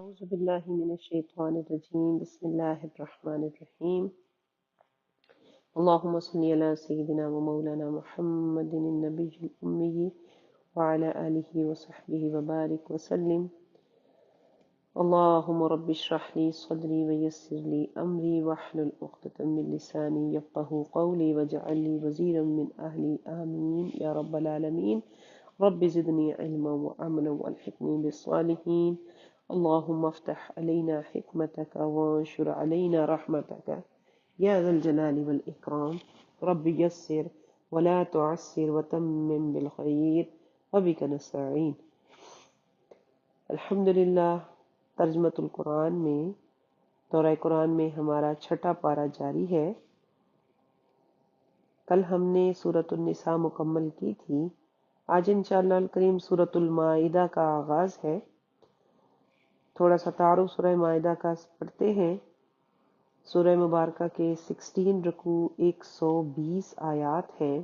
أعوذ بالله من الشيطان الرجيم بسم الله الرحمن الرحيم اللهم صل على سيدنا ومولانا محمد النبي الأمي وعلى آله وصحبه وبارك وسلم اللهم رب اشرح لي صدري ويسر لي أمري واحلل عقدة من لساني يفقهوا قولي واجعل لي وزيرا من أهلي آمين يا رب العالمين رب زدني علما وعملا والحقني بالصالحين اللهم افتح علينا حكمتك وانشر علينا رحمتك يا ذا الجلال والإكرام رب يسر ولا تعسر وتمم بالخير وبك نستعين الحمدللہ ترجمۃ القرآن میں دورہ قرآن میں ہمارا چھٹا پارہ جاری ہے۔ کل ہم نے سورۃ النساء مکمل کی تھی۔ آج انشاءاللہ الکریم سورۃ المائدہ کا آغاز ہے۔ تھوڑا سا تعارف سورہ مائدہ کا پڑھتے ہیں۔ سورہ مبارکہ کے 16 رکوع 120 آیات ہیں۔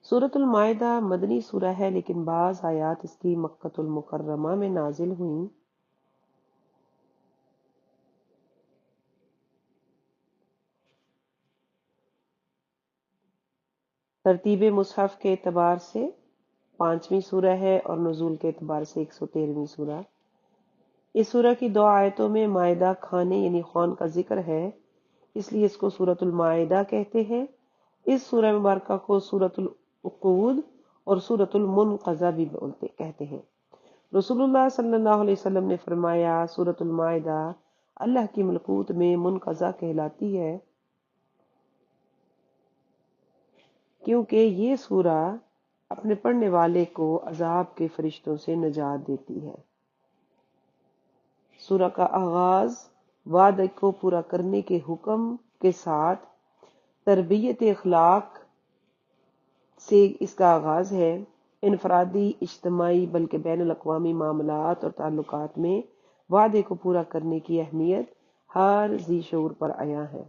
سورۃ المائدہ مدنی سورہ ہے، لیکن بعض آیات اس کی مکۃ المکرمہ میں نازل ہوئیں۔ ترتیب مصحف کے اعتبار سے 5ویں سورہ ہے اور نزول کے اعتبار سے 113ویں سورہ۔ اس سورہ کی 2 آیتوں میں مائدہ کھانے یعنی خوان کا ذکر ہے، اس لیے اس کو سورۃ المائدہ کہتے ہیں۔ اس سورہ مبارکہ کو سورۃ العقود اور سورۃ المنقذہ بھی کہتے ہیں۔ رسول اللہ صلی اللہ علیہ وسلم نے فرمایا، سورۃ المائدہ اللہ کی ملکوت میں منقذہ کہلاتی ہے، کیونکہ یہ سورہ اپنے پڑھنے والے کو عذاب کے فرشتوں سے نجات دیتی ہے۔ سورہ کا آغاز وعدے کو پورا کرنے کے حکم کے ساتھ تربیت اخلاق سے اس کا آغاز ہے۔ انفرادی، اجتماعی بلکہ بین الاقوامی معاملات اور تعلقات میں وعدے کو پورا کرنے کی اہمیت ہر ذی شعور پر عیاں ہے۔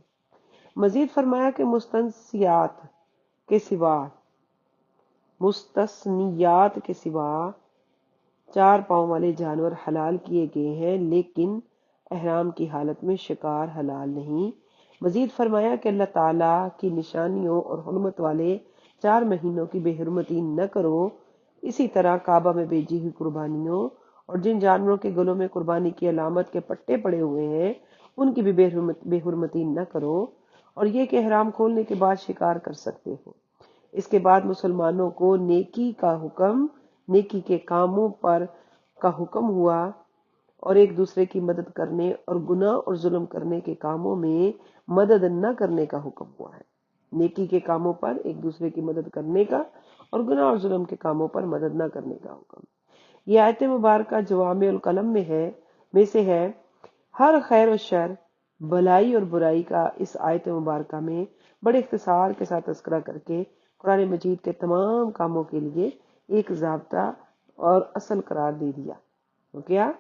مزید فرمایا کہ مستثنیات کے سوا 4 پاؤں والے جانور حلال کیے گئے ہیں، لیکن احرام کی حالت میں شکار حلال نہیں۔ مزید فرمایا کہ اللہ تعالیٰ کی نشانیوں اور حرمت والے 4 مہینوں کی بے حرمتی نہ کرو۔ اسی طرح کعبہ میں بھیجی ہوئی قربانیوں اور جن جانوروں کے گلوں میں قربانی کی علامت کے پٹے پڑے ہوئے ہیں ان کی بھی بے حرمتی نہ کرو، اور یہ کہ احرام کھولنے کے بعد شکار کر سکتے ہو۔ اس کے بعد مسلمانوں کو نیکی کے کاموں پر کا حکم ہوا اور ایک دوسرے کی مدد کرنے اور گناہ اور ظلم کرنے کے کاموں میں مدد نہ کرنے کا حکم ہوا ہے۔ نیکی کے کاموں پر ایک دوسرے کی مدد کرنے کا اور گناہ اور ظلم کے کاموں پر مدد نہ کرنے کا حکم۔ یہ آیت مبارکہ جوامع الکلم میں سے ہے۔ ہر خیر و شر، بھلائی اور برائی کا اس آیت مبارکہ میں بڑے اختصار کے ساتھ تذکرہ کر کے قرآن مجید کے تمام کاموں کے لیے ایک ضابطہ اور اصل قرار دے دیا۔ تو کیا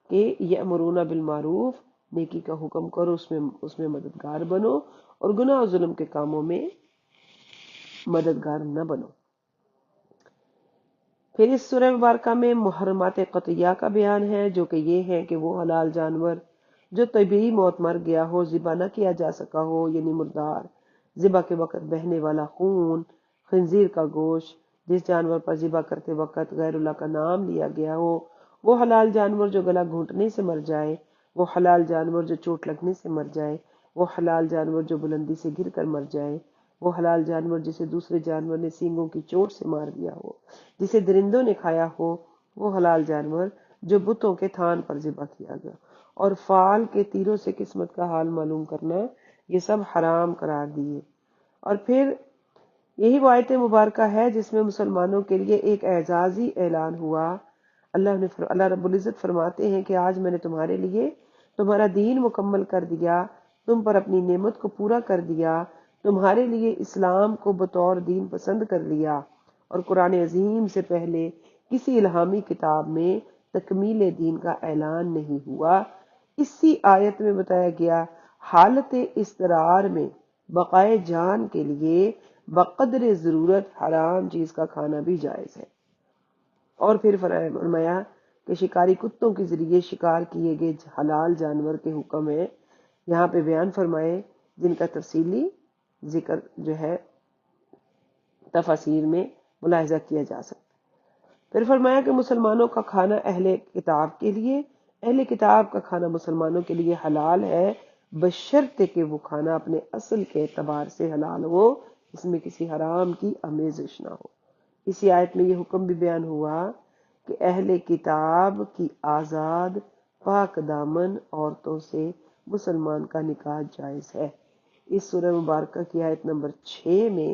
کہ یأمرون بالمعروف، نیکی کا حکم کرو، اس میں مددگار بنو، اور گناہ اور ظلم کے کاموں میں مددگار نہ بنو۔ پھر اس سورہ مبارکہ میں محرمات قطعیہ کا بیان ہے، جو کہ یہ ہے کہ وہ حلال جانور جو طبیعی موت مر گیا ہو، ذبح نہ کیا جا سکا ہو، یعنی مردار، ذبح کے وقت بہنے والا خون، خنزیر کا گوشت، جس جانور پر ذبح کرتے وقت غیر اللہ کا نام لیا گیا ہو، وہ حلال جانور جو گلا گھونٹنے سے مر جائے، وہ حلال جانور جو چوٹ لگنے سے مر جائے، وہ حلال جانور جو بلندی سے گر کر مر جائے، وہ حلال جانور جسے دوسرے جانور نے سینگوں کی چوٹ سے مار دیا ہو، جسے درندوں نے کھایا ہو، وہ حلال جانور جو بتوں کے تھان پر ذبح کیا گیا، اور فال کے تیروں سے قسمت کا حال معلوم کرنا، یہ سب حرام قرار دیے۔ اور پھر یہی وہ آیت مبارکہ ہے جس میں مسلمانوں کے لیے ایک اعزازی اعلان ہوا۔ اللہ رب العزت فرماتے ہیں کہ آج میں نے تمہارے لیے تمہارا دین مکمل کر دیا، تم پر اپنی نعمت کو پورا کر دیا، تمہارے لیے اسلام کو بطور دین پسند کر لیا، اور قرآن عظیم سے پہلے کسی الہامی کتاب میں تکمیل دین کا اعلان نہیں ہوا۔ اسی آیت میں بتایا گیا حالت اضطرار میں بقائے جان کے لیے بقدر ضرورت حرام چیز کا کھانا بھی جائز ہے۔ اور پھر فرمایا کہ کہ شکاری کتوں کے ذریعے شکار کیے گئے حلال جانور کے حکم ہیں یہاں پہ بیان فرمائے، جن کا تفصیلی ذکر جو ہے تفاسیر میں ملاحظہ کیا جا سکتا۔ پھر فرمایا کہ مسلمانوں کا کھانا اہل کتاب کے لیے، اہل کتاب کا کھانا مسلمانوں کے لیے حلال ہے، بشرطے کہ وہ کھانا اپنے اصل کے اعتبار سے حلال ہو، اس میں کسی حرام کی آمیزش نہ ہو۔ اسی آیت میں یہ حکم بھی بیان ہوا کہ اہل کتاب کی آزاد پاک دامن عورتوں سے مسلمان کا نکاح جائز ہے۔ اس سورہ مبارکہ کی آیت نمبر 6 میں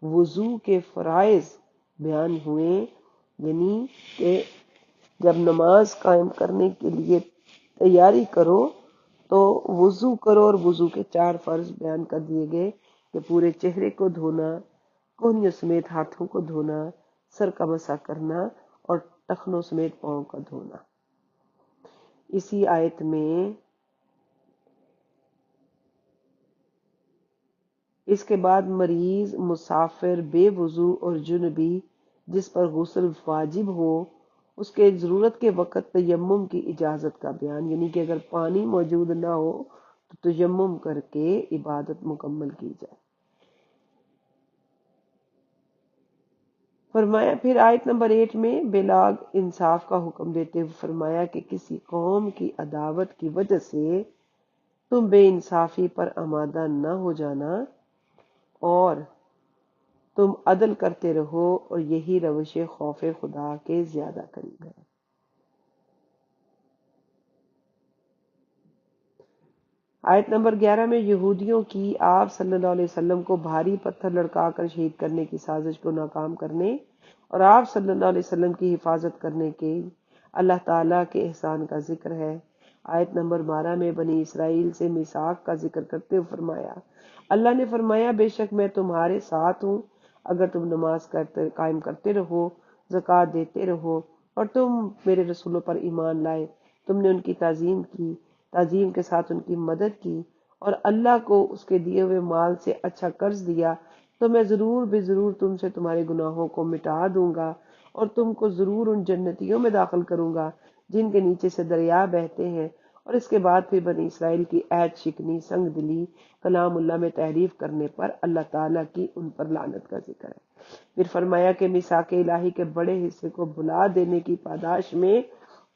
وضو کے فرائض بیان ہوئے، یعنی کہ جب نماز قائم کرنے کے لیے تیاری کرو تو وضو کرو، اور وضو کے 4 فرض بیان کر دیے گئے کہ پورے چہرے کو دھونا، کونیوں سمیت ہاتھوں کو دھونا، سر کا مسح کرنا اور ٹخنوں سمیت پاؤں کا دھونا۔ اسی آیت میں اس کے بعد مریض، مسافر، بے وضو اور جنبی جس پر غسل واجب ہو، اس کے ضرورت کے وقت تیمم کی اجازت کا بیان، یعنی کہ اگر پانی موجود نہ ہو تو تیمم کر کے عبادت مکمل کی جائے۔ فرمایا پھر آیت نمبر 8 میں بلاغ انصاف کا حکم دیتے ہوئے فرمایا کہ کسی قوم کی عداوت کی وجہ سے تم بے انصافی پر آمادہ نہ ہو جانا، اور تم عدل کرتے رہو، اور یہی روش خوف خدا کے زیادہ قریب ہے۔ آیت نمبر 11 میں یہودیوں کی آپ صلی اللہ علیہ وسلم کو بھاری پتھر لڑکا کر شہید کرنے کی سازش کو ناکام کرنے اور آپ صلی اللہ علیہ وسلم کی حفاظت کرنے کے اللہ تعالیٰ کے احسان کا ذکر ہے۔ آیت نمبر 12 میں بنی اسرائیل سے میثاق کا ذکر کرتے ہوئے فرمایا، اللہ نے فرمایا بے شک میں تمہارے ساتھ ہوں، اگر تم نماز قائم کرتے رہو، زکوٰۃ دیتے رہو، اور تم میرے رسولوں پر ایمان لائے، تم نے ان کی تعظیم کے ساتھ ان کی مدد کی، اور اللہ کو اس کے دیے ہوئے مال سے اچھا قرض دیا، تو میں ضرور بے ضرور تم سے تمہارے گناہوں کو مٹا دوں گا، اور تم کو ضرور ان جنتیوں میں داخل کروں گا جن کے نیچے سے دریا بہتے ہیں۔ اور اس کے بعد پھر بنی اسرائیل کی عہد شکنی، سنگ دلی، کلام اللہ میں تحریف کرنے پر اللہ تعالیٰ کی ان پر لعنت کا ذکر ہے۔ پھر فرمایا کہ میثاق الہی کے بڑے حصے کو بھلا دینے کی پاداش میں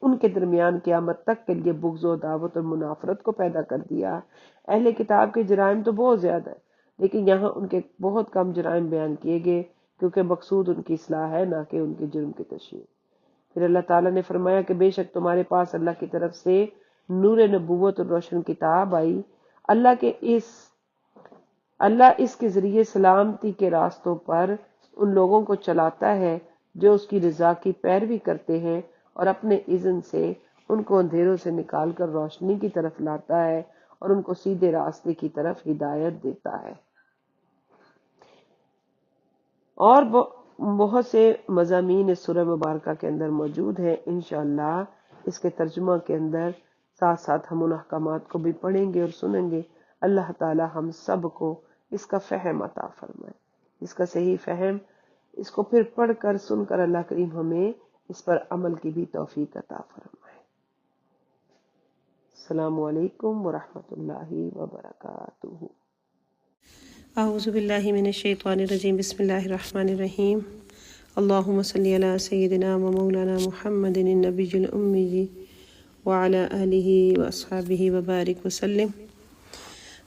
ان کے درمیان قیامت تک کے لیے بغض و عداوت اور منافرت کو پیدا کر دیا۔ اہل کتاب کے جرائم تو بہت زیادہ ہے، لیکن یہاں ان کے بہت کم جرائم بیان کیے گئے، کیونکہ مقصود ان کی اصلاح ہے، نہ کہ ان کے جرم کی تشہیر۔ پھر اللہ تعالیٰ نے فرمایا کہ بے شک تمہارے پاس اللہ کی طرف سے نور نبوت اور روشن کتاب آئی، اللہ اس کے ذریعے سلامتی کے راستوں پر ان لوگوں کو چلاتا ہے جو اس کی رضا کی پیروی کرتے ہیں، اور اپنے اذن سے ان کو اندھیروں سے نکال کر روشنی کی طرف لاتا ہے، اور ان کو سیدھے راستے کی طرف ہدایت دیتا ہے۔ اور بہت سے مضامین اس سورہ مبارکہ کے اندر موجود ہیں، انشاءاللہ اس کے ترجمہ کے اندر ساتھ ساتھ ہم ان احکامات کو بھی پڑھیں گے اور سنیں گے۔ اللہ تعالی ہم سب کو اس کا فہم عطا فرمائے، اس کا صحیح فہم، اس کو پھر پڑھ کر سن کر اللہ کریم ہمیں اس پر عمل کی بھی توفیق عطا فرمائے۔ السلام علیکم ورحمۃ اللہ وبرکاتہ۔ اعوذ باللہ من الشیطان الرجیم، بسم اللہ الرحمن الرحیم۔ اللہم صلی علی سیدنا و مولانا محمد النبی الامی وعلی آلہ واصحابہ وبارک وسلم۔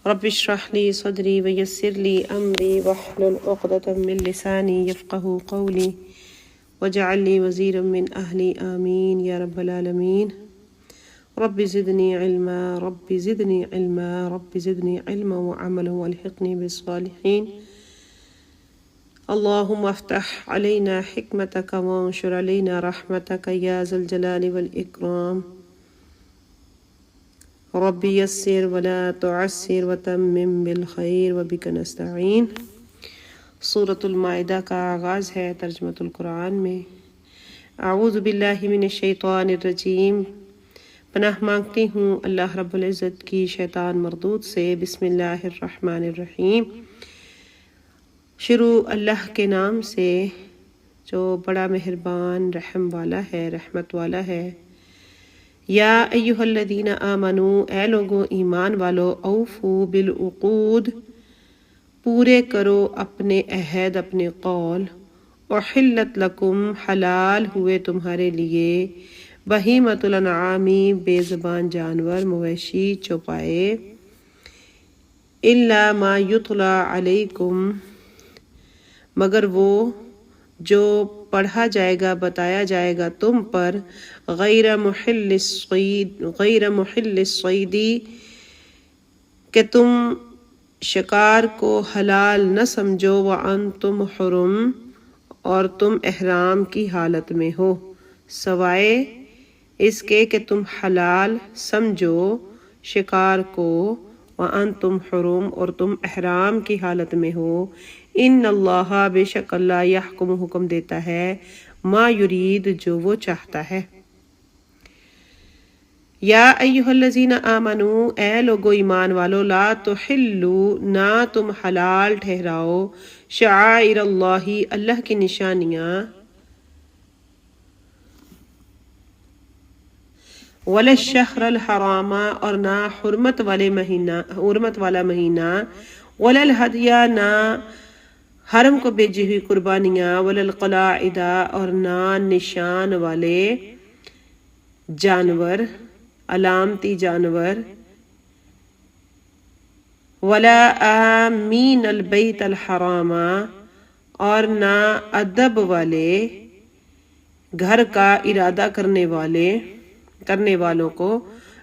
رب اشرح لی صدری ویسر لی امری واحلل عقدۃ من لسانی یفقہوا قولی واجعل لی وزیرا من اہلی آمین یا رب العالمین۔ رب زدنی علما، رب زدنی علما، رب زدنی علما وعملا والحقنی بالصالحین۔ اللہم افتح علینا حکمتک وانشر علینا رحمتک یا ذا الجلال والاکرام۔ رب یسر ولا تعسر وتمم بالخیر وبک نستعین۔ سورۃ المائدہ کا آغاز ہے ترجمۃ القرآن میں۔ اعوذ باللہ من الشیطان الرجیم، پناہ مانگتی ہوں اللہ رب العزت کی شیطان مردود سے۔ بسم اللہ الرحمن الرحیم، شروع اللہ کے نام سے جو بڑا مہربان، رحم والا ہے، رحمت والا ہے۔ یا ایہا الذین آمنو، اے لوگو ایمان والو، اوفو بالعقود، پورے کرو اپنے عہد، اپنے قول، احلت لکم، حلال ہوئے تمہارے لیے، بہیمۃ الانعام، بے زبان جانور، مویشی، چوپائے، الا ما یتلی علیکم، مگر وہ جو پڑھا جائے گا، بتایا جائے گا تم پر، غیر محل الصید، کہ تم شکار کو حلال نہ سمجھو، وانتم حرم، اور تم احرام کی حالت میں ہو، سوائے اس کے کہ تم حلال سمجھو شکار کو، وانتم حرم، اور تم احرام کی حالت میں ہو، ان اللہ، بے شک اللہ، یحکم، حکم دیتا ہے، ما یرید، جو وہ چاہتا ہے۔ یا ایہا الذین آمنو، اے لوگو ایمان والو، لا تحلوا، نہ تم حلال ٹھہراؤ، شعائر اللہ، اللہ کی نشانیاں، ولا الشہر الحرام، اور نہ حرمت والا مہینہ، ولا الہدی، نہ حرم کو بھیجی ہوئی قربانیاں، ولا القلاعد، اور نہ نشان والے جانور، علامتی جانور، ولا آمین البیت الحرام، اور نہ ادب والے گھر کا ارادہ کرنے والوں کو،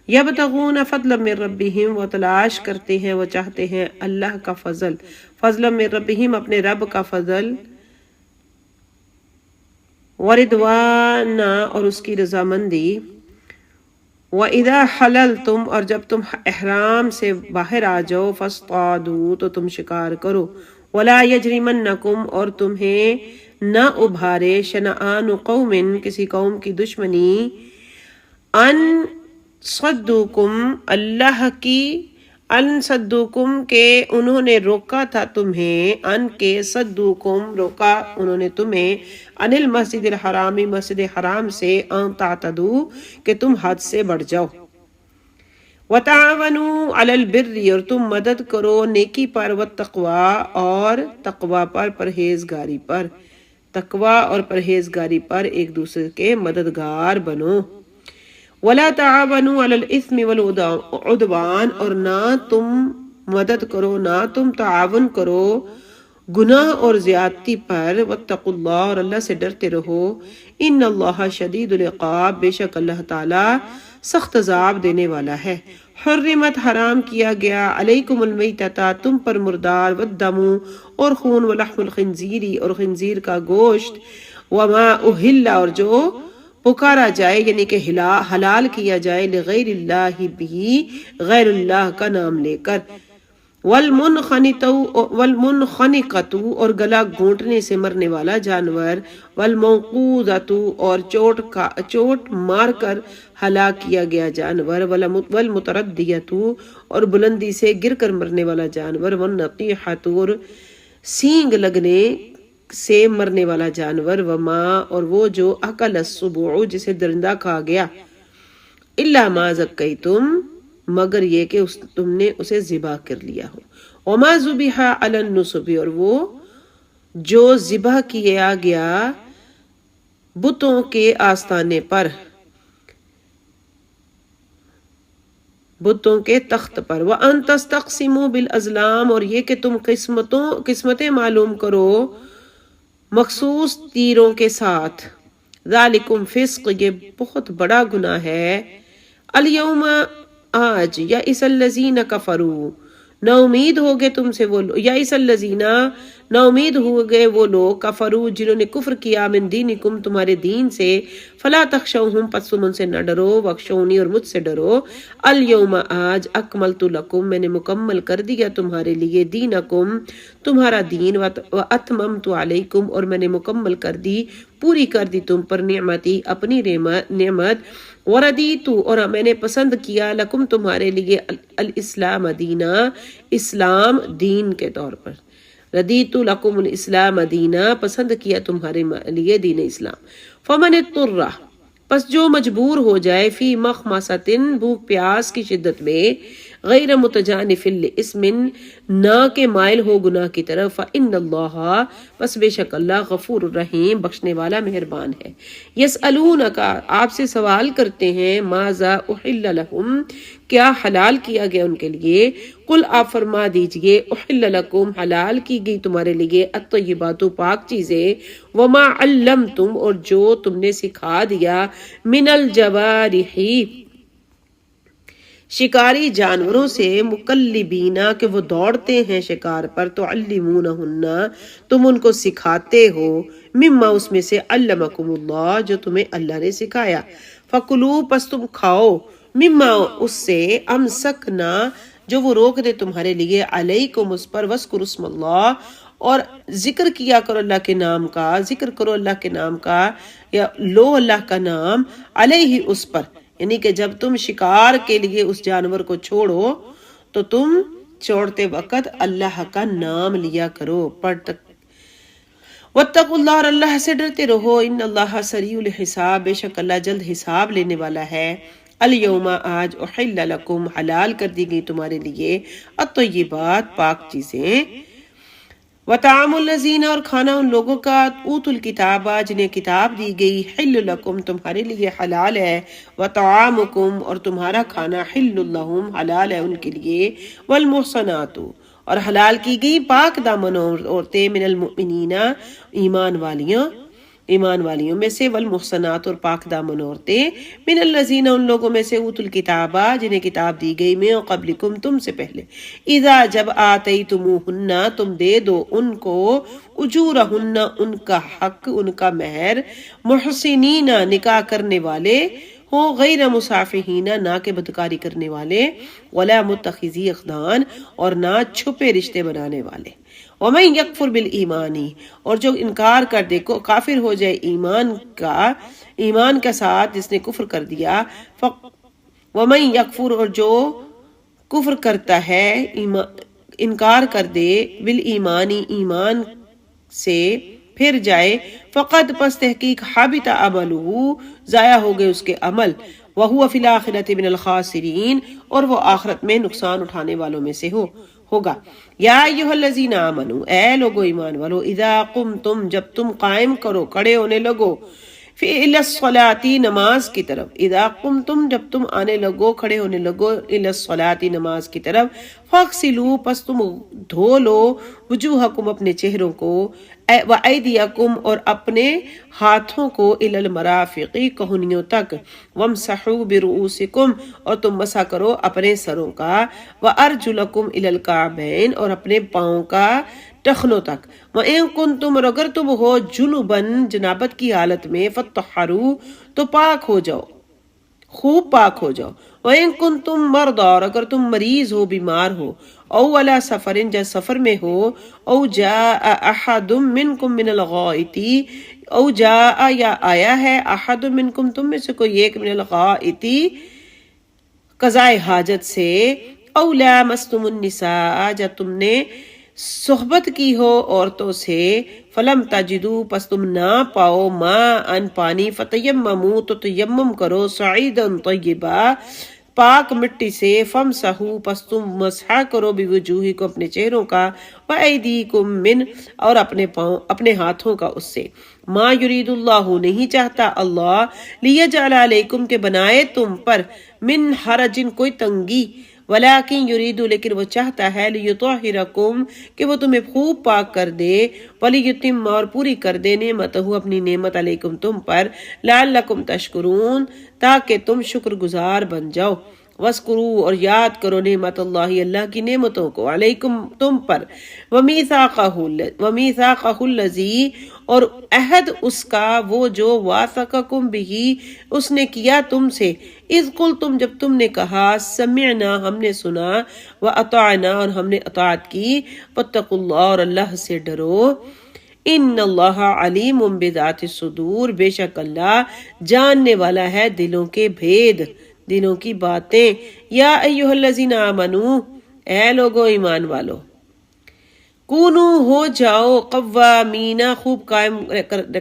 یبتغون فضلا من ربہم، وہ تلاش کرتے ہیں، وہ چاہتے ہیں اللہ کا فضل، فضلا من ربہم، اپنے رب کا فضل، ورضوانا، اور اس کی رضامندی، وَإِذَا حَلَلْتُمْ، اور جب تم احرام سے باہر آ جاؤ، فاصطادوا، تو تم شکار کرو، وَلَا يَجْرِمَنَّكُمْ، اور تمہیں نہ ابھارے، شنآن قوم، کسی قوم کی دشمنی، ان صدوکم، اللہ کی، ان صدوکم، کہ انہوں نے روکا تھا تمہیں، ان کے صدوکم، روکا انہوں نے تمہیں، ان المسجد الحرام، مسجد حرام سے، ان تعتدوا، کہ تم حد سے بڑھ جاؤ، وتعاونوا علی البر، اور تم مدد کرو نیکی پر، والتقوی، اور تقوی پر، پرہیزگاری پر، تقوی اور پرہیزگاری پر ایک دوسرے کے مددگار بنو، ولا تعاونوا علی الاثم والعدوان، اور نہ تم مدد کرو، نہ تم تعاون کرو گناہ اور زیادتی پر، واتقوا اللہ، اور اللہ سے ڈرتے رہو، ان اللہ شدید العقاب، بے شک اللہ تعالی سخت عذاب دینے والا ہے، حرمت، حرام کیا گیا، علیکم المیتۃ، تم پر مردار، والدم، اور خون، ولحم الخنزیر، اور خنزیر کا گوشت، وما اہل، اور جو پکارا جائے یعنی کہ حلال کیا جائے، لغیر اللہ بھی، غیر اللہ کا نام لے کر، والمنخنقۃ، اور گلا گھونٹنے سے مرنے والا جانور، والموقوذۃ، اور چوٹ مار کر ہلاک کیا گیا جانور، والمتردیۃ، اور بلندی سے گر کر مرنے والا جانور، والنطیحۃ، اور سینگ لگنے سے مرنے والا جانور، وما، اور وہ جو اکل السبع، جسے درندہ کھا گیا، الا ما زکیتم، مگر یہ کہ تم نے اسے ذبح کر لیا ہو، وما ذبح علی النصب، اور وہ جو ذبح کیا گیا بتوں کے آستانے پر، بتوں کے تخت پر، وَأَن تَسْتَقْسِمُوا بِالْأَزْلَامِ، اور یہ کہ تم قسمتیں معلوم کرو مخصوص تیروں کے ساتھ، ذالکم فسق، یہ بہت بڑا گناہ ہے، الیوم، آج، یئس الذین کفروا، نا امید ہو گئے تم سے وہ لوگ، یئس الذین، نا امید ہو گئے وہ لوگ، کفروا، جنہوں نے کفر کیا، من دینکم، تمہارے دین سے، فلا تخشوہم، پس تم ان سے نہ ڈرو، واخشونی، اور مجھ سے ڈرو، الیوم، آج، اکملت لکم، میں نے مکمل کر دیا تمہارے لیے، دینکم، تمہارا دین، واتممت علیکم، اور میں نے مکمل کر دی، پوری کر دی تم پر، نعمتی، اپنی نعمت، وردیتو، اور میں نے پسند کیا، لکم، تمہارے لیے، الاسلام دینا، اسلام دین کے طور پر، ردیتو لکم الاسلام دینا، پسند کیا تمہارے لیے دین اسلام، فمن اضطر، پس جو مجبور ہو جائے فی مخمصۃ بھوک پیاس کی شدت میں غیر متجانف لاسم نہ کہ مائل ہو گناہ کی طرف فإن اللہ پس بے شک اللہ غفور الرحیم بخشنے والا مہربان ہے. یسألونک آپ سے سوال کرتے ہیں ماذا احل لہم کیا حلال کیا گیا ان کے لیے. قل آپ فرما دیجئے احل لکم حلال کی گئی تمہارے لیے الطیبات پاک چیزیں وما علمتم اور جو تم نے سکھا دیا من الجوارح شکاری جانوروں سے مکلبینا کہ وہ دوڑتے ہیں شکار پر تو علمونہن تم ان کو سکھاتے ہو مما اس میں سے علمکم اللہ جو تمہیں اللہ نے سکھایا. فکلوا پس تم کھاؤ مما اس سے امسکنا جو وہ روک دے تمہارے لیے علیکم اس پر وذکروا اسم اللہ اور ذکر کیا کرو اللہ کے نام کا ذکر کرو اللہ کے نام کا یا لو اللہ کا نام علیہ اس پر یعنی کہ جب تم شکار کے لیے اس جانور کو چھوڑو تو تم چھوڑتے وقت اللہ کا نام لیا کرو پڑھ تک. واتقوا اللہ اور اللہ سے ڈرتے رہو ان اللہ سریع الحساب بے شک اللہ جلد حساب لینے والا ہے. الیوم آج احل لکم حلال کر دی گئی تمہارے لیے الطیبات پاک چیزیں وطعام الذین اور کھانا ان لوگوں کا اوتوا الکتاب جنہیں کتاب دی گئی حل لکم تمہارے لیے حلال ہے وطعامکم اور تمہارا کھانا حل لہم حلال ہے ان کے لیے والمحصنات اور حلال کی گئی پاک دامن عورتیں من المؤمنین ایمان والیوں میں سے والمحصنات اور پاک دامن عورتیں من الذین ان لوگوں میں سے اوتوا الکتاب جنہیں کتاب دی گئی من قبلکم تم سے پہلے اذا جب آتیتموہن تم دے دو ان کو اجورہن ان کا حق ان کا مہر محسنین نکاح کرنے والے ہو غیر مصافحین نہ کہ بدکاری کرنے والے ولا متخذی اخدان اور نہ چھپے رشتے بنانے والے. ومن یکفر بالایمان اور جو انکار کر دے کو کافر ہو جائے ایمان کا ساتھ جس نے کفر کر دیا ومن یکفر اور جو کفر کرتا ہے انکار کر دے بالایمان ایمان سے پھر جائے فقد پس تحقیق حبط عملہ ضائع ہو گئے اس کے عمل وہو فی الآخرۃ من الخاسرین اور وہ آخرت میں نقصان اٹھانے والوں میں سے ہوگا. یا ایھا الذین آمنوا اے لوگو ایمان والو اذا قمتم جب تم قائم کرو کھڑے ہونے لگو فی الصلاۃ نماز کی طرف اذا قمتم جب تم آنے لگو کھڑے ہونے لگو الصلاۃ نماز کی طرف فاغسلوا پس تم دھو لو وجوہکم اپنے چہروں کو وایدیکم اور اپنے ہاتھوں کو الی المرافق کہنیوں تک وامسحوا برؤوسکم اور تم مسح کرو اپنے سروں کا وارجلکم الی الکعبین اور اپنے پاؤں کا ٹخنوں تک وَإِن كُنتُمْ اور اگر تم ہو جنباً جنابت کی حالت میں فَطَّهَّرُوا تو پاک ہو جاؤ خوب پاک ہو جاؤ. وَإِن كُنتُمْ مَرْضَىٰ اور اگر تم مریض ہو بیمار ہو او علی سفر یا سفر میں ہو او جاء احد منکم من الغائط او جاء یا آیا ہے احد منکم تم میں سے کوئی ایک من الغائط قضائے حاجت سے او لامستم النساء یا تم نے صحبت کی ہو عورتوں سے فلم تجدو پس تم نہ پاؤ ماء پانی فتیمموا تو تیمم کرو صعیدا طیبا پاک مٹی سے فمسحوا پس تم مسح کرو بوجوہکم اپنے چہروں کا وایدیکم من اور اپنے ہاتھوں کا اس سے. ما یرید اللہ نہیں چاہتا اللہ لیجعل علیکم کہ بنائے تم پر من حرج کوئی تنگی ولیکن یرید لیکن وہ چاہتا ہے لیطہرکم کہ وہ تمہیں خوب پاک کر دے ولیتم اور پوری کر دے نعمتہ اپنی نعمت علیکم تم پر لعلکم تشکرون تاکہ تم شکر گزار بن جاؤ. وَاذْكُرُوا اور یاد کرو نعمت اللہ کی نعمتوں کو علیکم تم پر وَمِيثَاقَهُ الَّذِي اور عہد اس کا وہ جو واثقکم بہ اس نے کیا تم سے اذ قلتم جب تم نے کہا سمعنا ہم نے سنا وَأَطَعْنَا اور ہم نے اطاعت کی وَاتَّقُوا اللَّهَ اور اللہ سے ڈرو. ان اللہ علیم بذات الصدور بے شک اللہ جاننے والا ہے دلوں کے بھید دلوں کی باتیں. یا ایھا الذین آمنو اے لوگو ایمان والو کونو ہو جاؤ قوامین خوب قائم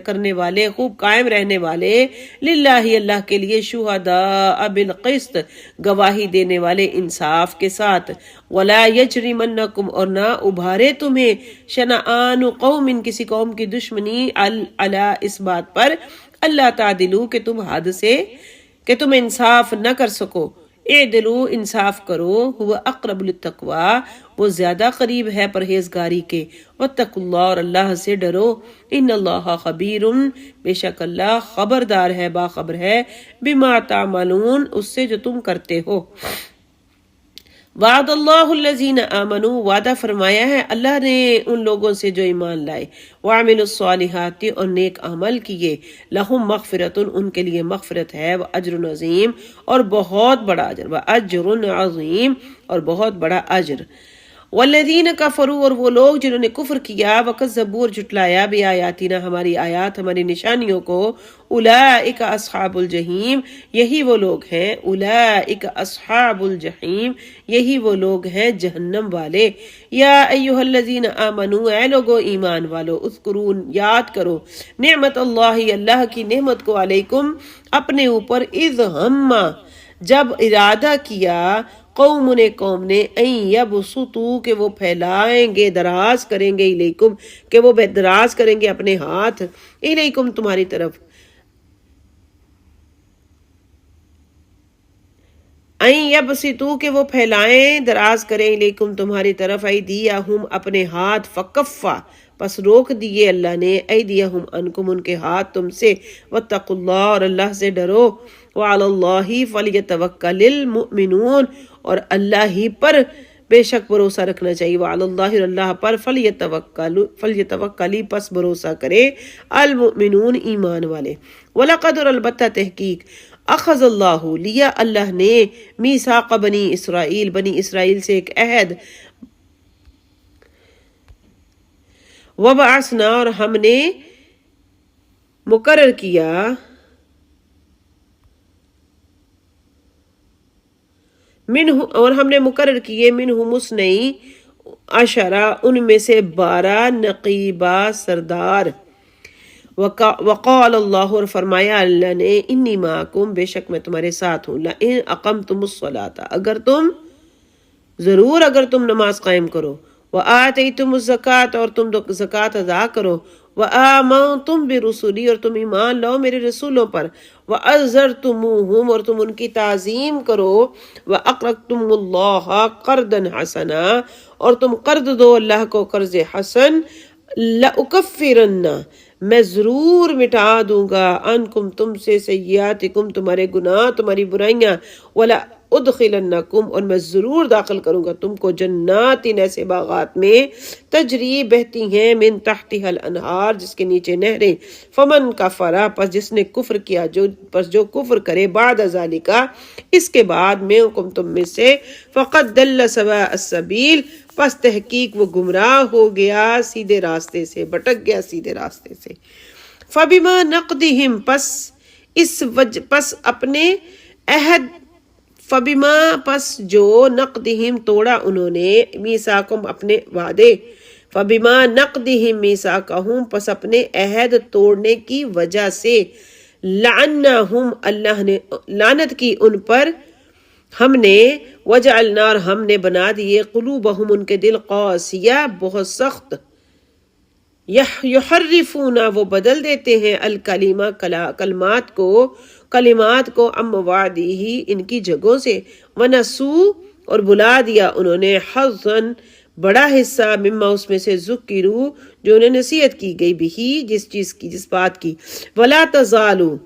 کرنے والے، خوب قائم رہنے والے، للہ اللہ کے لیے، شہداء بالقسط گواہی دینے والے انصاف کے ساتھ، ولا یجرمنکم اور نہ ابھارے تمہیں، شنآن قوم کسی قوم کی دشمنی، علی اس بات پر، اللہ تعدلو کہ تم حد سے، کہ تم انصاف نہ کر سکو، اعدلو انصاف کرو، هو اقرب للتقوی وہ زیادہ قریب ہے پرہیزگاری کے، واتقوا اللہ اور اللہ سے ڈرو، ان اللہ خبیر بے شک اللہ خبردار ہے، باخبر ہے، بما تعملون اس سے جو تم کرتے ہو۔ وعد اللہ الذین آمنوا وعدہ فرمایا ہے اللہ نے ان لوگوں سے جو ایمان لائے، وعملوا الصالحات اور نیک عمل کیے، لہم مغفرۃ ان کے لیے مغفرت ہے، واجر عظیم اور بہت بڑا اجر، واجر عظیم اور بہت بڑا اجر۔ والذین کفروا اور وہ لوگ جنہوں نے کفر کیا، وکذبوا اور جھٹلایا بآیاتنا ہماری آیات، ہماری نشانیوں کو، اولئک اصحاب الجحیم یہی وہ لوگ ہیں، اولئک اصحاب الجحیم یہی وہ لوگ ہیں جہنم والے۔ یا ایھا الذین آمنوا اے لوگو ایمان والو، اذکروا یاد کرو، نعمت اللہ اللہ کی نعمت کو، علیکم اپنے اوپر، اذ ہم جب ارادہ کیا، قوم نے این یبسطوا کہ وہ پھیلائیں گے، دراز کریں گے، الیکم کہ وہ دراز کریں گے اپنے ہاتھ، الیکم تمہاری طرف، این یبسطوا کہ وہ پھیلائیں، دراز کریں، الیکم تمہاری طرف، ایدیہم اپنے ہاتھ، فکفا پس روک دیے اللہ نے، ایدیہم عنکم ان کے ہاتھ تم سے، واتقوا اللہ اور اللہ سے ڈرو، وعلی اللہ فلیتوکل المؤمنون اور اللہ ہی پر بے شک بھروسہ رکھنا چاہیے، وعلی اللہ اور اللہ پر فلیتوکلی پس بھروسہ کرے، المؤمنون ایمان والے۔ وَلَقَدْ اور البتہ تحقیق، اخذ اللہ لیا اللہ نے، میثاق بنی اسرائیل سے ایک عہد، وبعثنا اور ہم نے مقرر کیا، منہ اور ہم نے مقرر کیے، منہم اثنی عشرہ ان میں سے 12 نقیبہ سردار، وقال اللہ اور فرمایا اللہ نے، انی معکم بے شک میں تمہارے ساتھ ہوں، لئن اقمتم الصلاۃ اگر تم نماز قائم کرو، وآتیتم الزکاۃ اور تم زکوٰۃ ادا کرو، وآمنتم برسلی اور تم ایمان لاؤ میرے رسولوں پر، وعزرتموہم اور تم ان کی تعظیم کرو، واقرضتم اللہ قرضا حسنا اور تم قرض دو اللہ کو قرض حسن، لأکفرن میں ضرور مٹا دوں گا، عنکم تم سے، سیئاتکم تمہارے گناہ، تمہاری برائیاں، ولا ادخلنکم اور میں ضرور داخل کروں گا تم کو، جنات ایسے باغات میں، تجری بہتی ہیں، من تحتها الانہار جس کے نیچے نہریں، فمن کفر پس جس نے کفر کیا، جو کفر کرے، بعد ذالک اس کے بعد، منکم تم میں سے، فقد ضل سواء السبیل پس تحقیق وہ گمراہ ہو گیا سیدھے راستے سے، بھٹک گیا سیدھے راستے سے۔ فبما نقضہم پس اپنے عہد، فبما پس جو نقضہم توڑا انہوں نے، میثاقہم اپنے وعدے، فبما نقضہم میثاقہم پس اپنے عہد توڑنے کی وجہ سے، لعناہم اللہ نے لعنت کی ان پر، ہم نے، وجعلنا اور ہم نے بنا دیے، قلوبہم ان کے دل، قاسیہ بہت سخت، یحرفون وہ بدل دیتے ہیں، الکلمہ کلمات کو، ام مواضعہ ان کی جگہوں سے، ونسوا اور بلا دیا انہوں نے، حظاً بڑا حصہ، مما اس میں سے، ذکروا جو انہیں نصیحت کی گئی، بھی جس چیز کی، جس بات کی، ولا تزالوا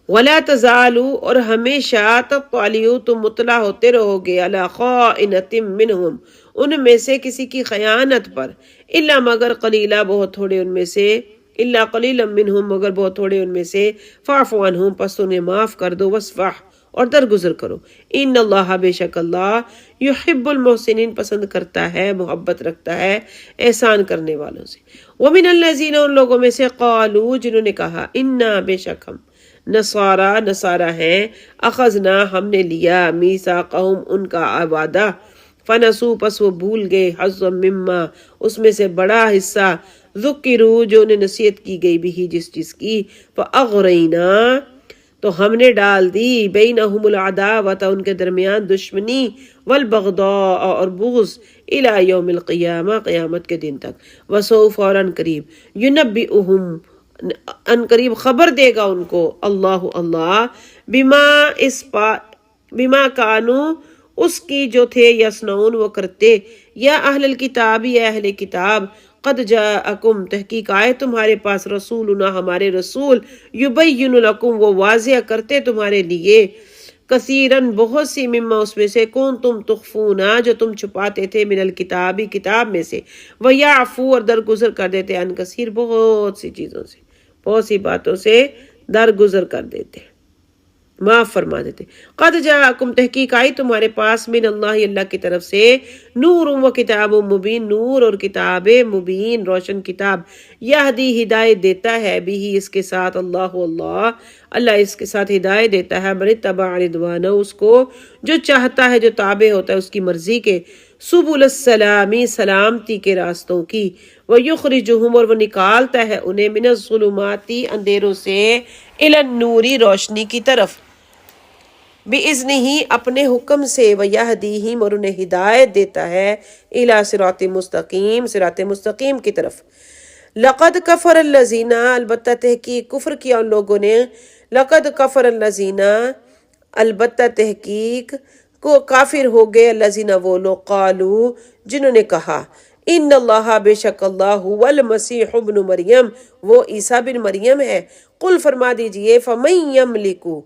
ولا تزالوا اور ہمیشہ، تطلعوا تم مطلع ہوتے رہو گے، علی خائنۃ منہم ان میں سے کسی کی خیانت پر، الا مگر قلیلا بہت تھوڑے ان میں سے، الا قلیلا منہم مگر بہت تھوڑے ان میں سے، فاعف عنہم پس انہیں معاف کر دو، واصفح اور درگزر کرو، ان اللہ بے شک اللہ، یحب المحسنین پسند کرتا ہے، محبت رکھتا ہے احسان کرنے والوں سے۔ ومن الذین ان لوگوں میں سے، قالوا جنہوں نے کہا، انا بے شک ہم، نصارہ ہیں، اخذنا ہم نے لیا، میثاقہم ان کا وعدہ، فنسو پس وہ بھول گئے، حظا مما اس میں سے بڑا حصہ، ذکروا جو انہیں نصیحت کی گئی بھی جس چیز کی، فاغرینا تو ہم نے ڈال دی، بینہم العداوۃ ان کے درمیان دشمنی، والبغضاء اور بغض، الی یوم القیامہ قیامت کے دن تک، وسوف اور ان قریب، ینبئہم ان قریب خبر دے گا ان کو، اللہ بما کانو اس کی جو تھے، یصنعون وہ کرتے، یا اہل الکتاب یا اہل کتاب، قد جاءکم تحقیق آئے تمہارے پاس، رسولنا ہمارے رسول، یبین لکم وہ واضح کرتے تمہارے لیے، کثیرن بہت سی، مما اس میں سے، کنتم تخفونا جو تم چھپاتے تھے، من الکتاب کتاب میں سے، ویعفو اور درگزر کر دیتے، عن کثیر بہت سی چیزوں سے، بہت سی باتوں سے درگزر کر دیتے، معاف فرما دیتے۔ قد جاءکم تحقیق آئی تمہارے پاس، من اللہ اللہ کی طرف سے، نور و کتاب مبین نور اور کتاب مبین روشن کتاب، یہدی ہدایت دیتا ہے بھی اس کے ساتھ، اللہ اس کے ساتھ ہدایت دیتا ہے، من اتبع رضوانہ اس کو جو چاہتا ہے، جو تابع ہوتا ہے اس کی مرضی کے، سبل السلامی سلامتی کے راستوں کی، ویخرجہم اور وہ نکالتا ہے انہیں، من الظلماتی اندھیروں سے، الی النوری روشنی کی طرف، بِإِذْنِهِ اپنے حکم سے، وَيَهْدِيهِمْ اور انہیں ہدایت دیتا ہے، إِلَى صِرَاطٍ مستقیم صراط مستقیم کی طرف۔ لَقَدْ كَفَرَ الَّذِينَ البتہ تحقیق کفر کیا ان لوگوں نے، لَقَدْ كَفَرَ الَّذِينَ البتہ تحقیق کو کافر ہو گئے، الَّذِينَ وہ لوگ، قالوا جنہوں نے کہا، ان اللہ بے شک اللہ والمسیح ابن مریم وہ عیسیٰ بن مریم ہے، قل فرما دیجئے، فَمَن يَمْلِكُ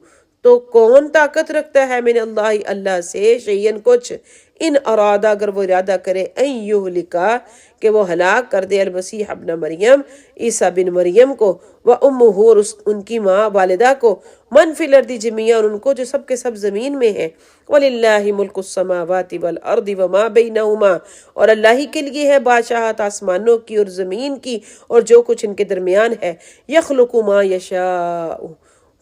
تو کون طاقت رکھتا ہے، من اللہ اللہ سے، شیئن کچھ، ان ارادہ اگر وہ ارادہ کرے، ان یہلکا کہ وہ ہلاک کر دے، المسیح ابن مریم عیسیٰ بن مریم کو، و امہ اور ان کی ماں والدہ کو، من فی الارض جمیعا ان کو جو سب کے سب زمین میں ہیں، وللہ ملک السماوات والارض وما بینہما اور اللہ ہی کے لیے ہے بادشاہت آسمانوں کی اور زمین کی اور جو کچھ ان کے درمیان ہے، یخلق ما یشاء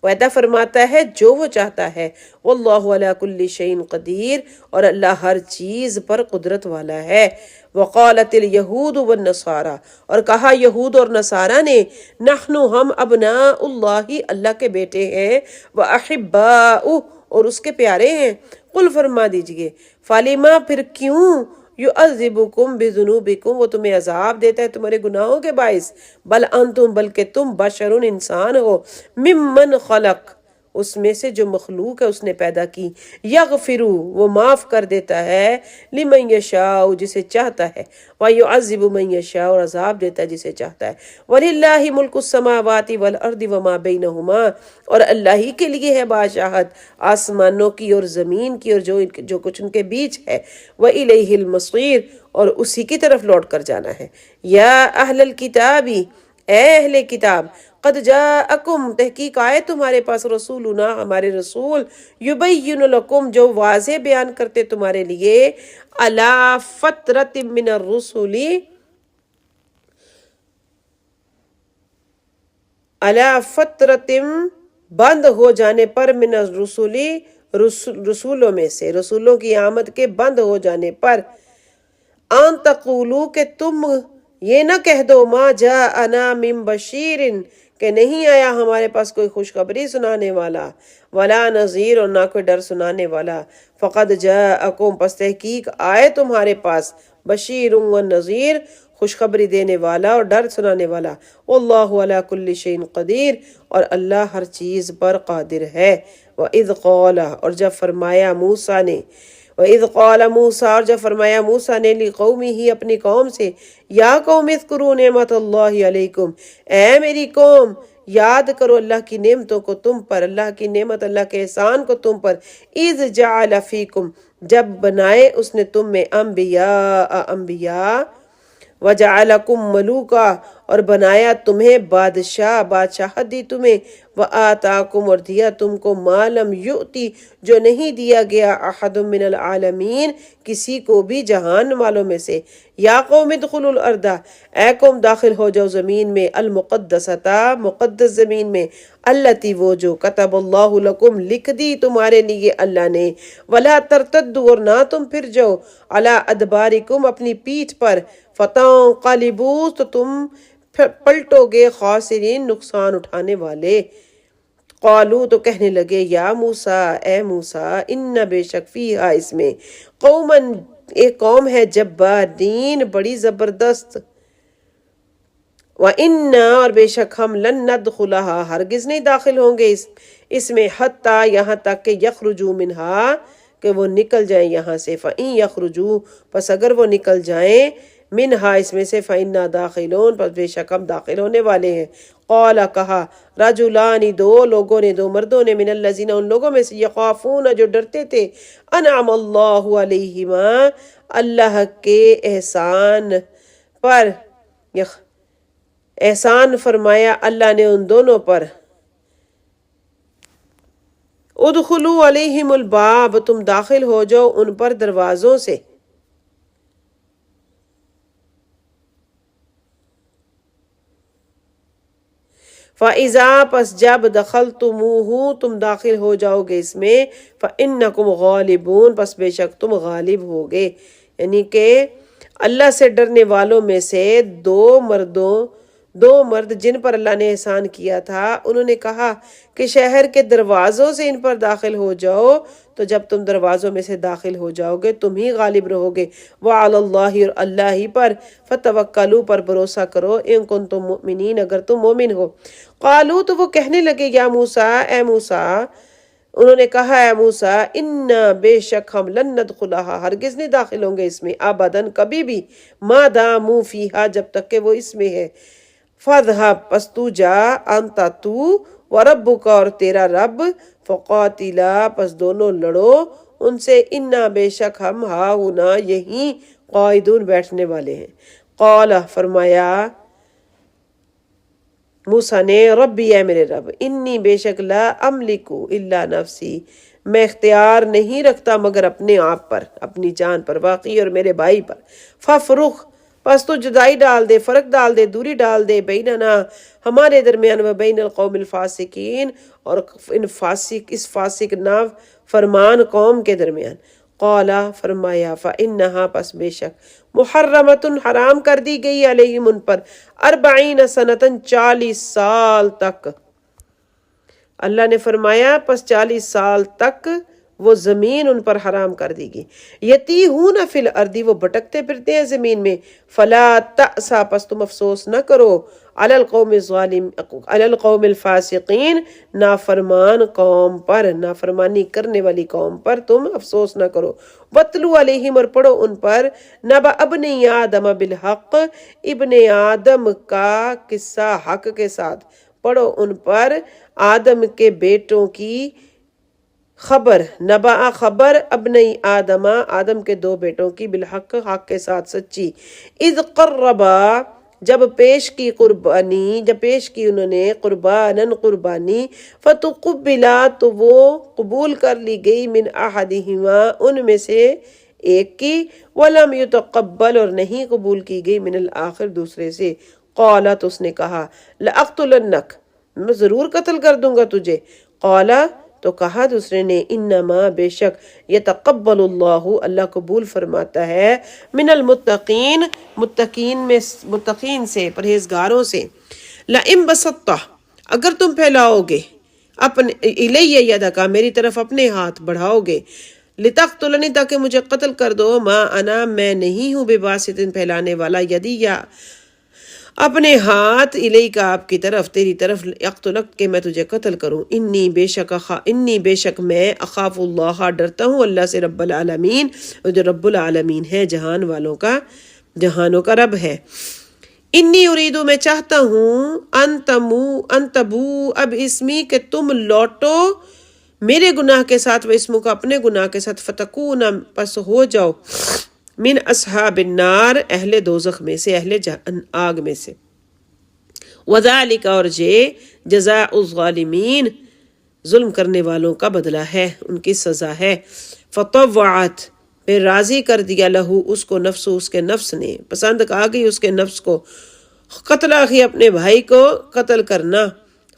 پیدا فرماتا ہے جو وہ چاہتا ہے، واللہ علی کل شیء قدیر اور اللہ ہر چیز پر قدرت والا ہے۔ وقالت الیہود والنصارى اور کہا یہود اور نصارہ نے، نحن ہم ابناء اللہ اللہ کے بیٹے ہیں، واحباؤہ اور اس کے پیارے ہیں، قل فرما دیجئے، فلما پھر کیوں، یعذبکم بذنوبکم وہ تمہیں عذاب دیتا ہے تمہارے گناہوں کے باعث، بل انتم بلکہ تم بشر انسان ہو، ممن خلق اس میں سے جو مخلوق ہے اس نے پیدا کی، یغفرو وہ معاف کر دیتا ہے، لمن یشاء جسے چاہتا ہے، ویعذب من یشاء اور عذاب دیتا ہے جسے چاہتا ہے، وللہ ملک السماوات والارض وما بینہما اور اللہ ہی کے لیے ہے بادشاہت آسمانوں کی اور زمین کی اور جو کچھ ان کے بیچ ہے، وإلیہ المصیر اور اسی کی طرف لوٹ کر جانا ہے۔ یا اہل الکتابی اے اہل کتاب، قد جاءکم تحقیق آئے تمہارے پاس، رسولنا ہمارے رسول، یبین لکم جو واضح بیان کرتے تمہارے لیے، علی فترۃ من الرسل علی فترۃ بند ہو جانے پر، من الرسل رسولوں میں سے، رسولوں کی آمد کے بند ہو جانے پر، ان تقولو کہ تم یہ نہ کہہ دو، ما جاءنا من بشیر کہ نہیں آیا ہمارے پاس کوئی خوشخبری سنانے والا، ولا نذیر اور نہ کوئی ڈر سنانے والا، فقد جاءکم پس تحقیق آئے تمہارے پاس، بشیر و نذیر خوشخبری دینے والا اور ڈر سنانے والا، واللہ علی کل شیء قدیر اور اللہ ہر چیز پر قادر ہے۔ وَإِذْ قَالَ اور جب فرمایا موسیٰ نے، وَإِذْ قَالَ موسیٰ اور جب فرمایا موسیٰ نے، لِقَوْمِهِ اپنی قوم سے، یا قوم اذکروا نعمت اللہ علیکم اے میری قوم یاد کرو اللہ کی نعمتوں کو تم پر، اللہ کی نعمت اللہ کے احسان کو تم پر، اذ جعل فیکم جب بنائے اس نے تم میں انبیاء وجعلکم ملوکا اور بنایا تمہیں بادشاہت دی تمہیں، وآتاکم اور دیا تم کو ما لم یؤتی جو نہیں دیا گیا احد من العالمین کسی کو بھی جہان والوں میں سے۔ یا قوم ادخلوا الارض اے قوم داخل ہو جاؤ زمین میں، المقدسۃ مقدس زمین میں، التی وہ جو کتب اللہ لکم لکھ دی تمہارے لیے اللہ نے، ولا ترتدوا اور نہ تم پھر جاؤ، علی ادبارکم اپنی پیٹھ پر، فتنقلبوا تو تم پلٹو گے، خاسرین نقصان اٹھانے والے۔ قالو تو کہنے لگے یا موسیٰ اے موسیٰ، ان بے شک فیہا اس میں، قومن ایک قوم ہے، جبارین بڑی زبردست، وَإِنَّا اور بے شک ہم لن ندخلہا ہرگز نہیں داخل ہوں گے اس میں، حتیٰ یہاں تک کہ یخرجوا منہا کہ وہ نکل جائیں یہاں سے، فَإِن یخرجوا پس اگر وہ نکل جائیں، منہا اس میں سے، فَإِنَّا داخلون پس بے شک ہم داخل ہونے والے ہیں۔ قال کہا، رجلان دو لوگوں نے، دو مردوں نے، من الذین ان لوگوں میں سے، یخافون جو ڈرتے تھے، انعم اللہ علیہما اللہ کے احسان پر، احسان فرمایا اللہ نے ان دونوں پر، ادخلوا علیہم الباب تم داخل ہو جاؤ ان پر دروازوں سے، فَإِذَا پس جب دخلتموہ تم داخل ہو جاؤ گے اس میں، فَإِنَّكُمْ غَالِبُونَ پس بے شک تم غالب ہوگے۔ یعنی کہ اللہ سے ڈرنے والوں میں سے دو مرد جن پر اللہ نے احسان کیا تھا، انہوں نے کہا کہ شہر کے دروازوں سے ان پر داخل ہو جاؤ، تو جب تم دروازوں میں سے داخل ہو جاؤ گے تم ہی غالب رہو گے، وعلی اللہ اور اللہ ہی پر، فتوکلوا پر بھروسہ کرو، ان کنتم مؤمنین اگر تم مومن ہو۔ قالو تو وہ کہنے لگے یا موسیٰ اے موسیٰ، انہوں نے کہا اے موسیٰ، انا بے شک ہم لن ندخلہا ہرگز نہیں داخل ہوں گے اس میں، ابداً کبھی بھی، ما داموا فیہا جب تک کہ وہ اس میں ہے، فَاذْهَبْ پس تو جا، انت تو، وربک اور تیرا رب، فقاتلا پس دونوں لڑو ان سے، انا بے شک ہم ہاہنا یہیں قائدون بیٹھنے والے ہیں۔ قال فرمایا موسیٰ نے، ربی اے میرے رب، انی بے شک لا املکو الا نفسی میں اختیار نہیں رکھتا مگر اپنے آپ پر، اپنی جان پر، باقی اور میرے بھائی پر، فَفْرُخ پس تو جدائی ڈال دے، فرق ڈال دے، دوری ڈال دے، بیننا ہمارے درمیان، و بین القوم الفاسقین اور اس فاسق نا فرمان قوم کے درمیان۔ قال فرمایا، فإنہا پس بے شک، محرمۃ حرام کر دی گئی، علیہم ان پر، 40 سنۃ 40 سال تک، اللہ نے فرمایا پس 40 سال تک وہ زمین ان پر حرام کر دی گئی، یتیہون فی الارض وہ بھٹکتے پھرتے ہیں زمین میں، فلا تأسا پس تم افسوس نہ کرو، علی القوم الظالم علی القوم الفاسقین نافرمان قوم پر، نافرمانی کرنے والی قوم پر تم افسوس نہ کرو، وَاتْلُو علیہم اور پڑھو ان پر، نبأ ابن آدم بالحق ابن آدم کا قصہ حق کے ساتھ، پڑھو ان پر آدم کے بیٹوں کی خبر، نبأ خبر، ابنی آدم آدم کے 2 بیٹوں کی، بالحق حق کے ساتھ سچی، اذ قربا جب پیش کی انہوں نے قرباناً قربانی، فتقبلا تو وہ قبول کر لی گئی، من احدہما ان میں سے ایک کی، ولم یتقبل اور نہیں قبول کی گئی، من الآخر دوسرے سے، قالت اس نے کہا، لأقتلنک میں ضرور قتل کر دوں گا تجھے، قال تو کہا دوسرے نے، انما بے شک، یتقبل اللہ اللہ قبول فرماتا ہے، من المتقین متقین سے، پرہیزگاروں سے، لئن بسطت اگر تم پھیلاؤ گے، الیہ یدک میری طرف اپنے ہاتھ بڑھاؤ گے، لتقتلنی تاکہ مجھے قتل کر دو، ما انا میں نہیں ہوں بباسط پھیلانے والا، یدی یا اپنے ہاتھ، الیک آپ کی طرف، تیری طرف، اقتلک کہ میں تجھے قتل کروں، انی بے شک میں اخاف اللہ ڈرتا ہوں اللہ سے، رب العالمین جو رب العالمین ہے، جہان والوں کا، جہانوں کا رب ہے، انی اریدو میں چاہتا ہوں، ان تبو اب اسمی کہ تم لوٹو میرے گناہ کے ساتھ، وہ اسموں کا اپنے گناہ کے ساتھ، فتکون پس ہو جاؤ، من اصحاب النار اہل دوزخ میں سے، اہل آگ میں سے، وذالک اور یہ جزاء الظالمین ظلم کرنے والوں کا بدلہ ہے، ان کی سزا ہے۔ فطوعت پھر راضی کر دیا لہو اس کو نفس، اس کے نفس نے پسند آ گئی اس کے نفس کو، قتل اخی اپنے بھائی کو قتل کرنا،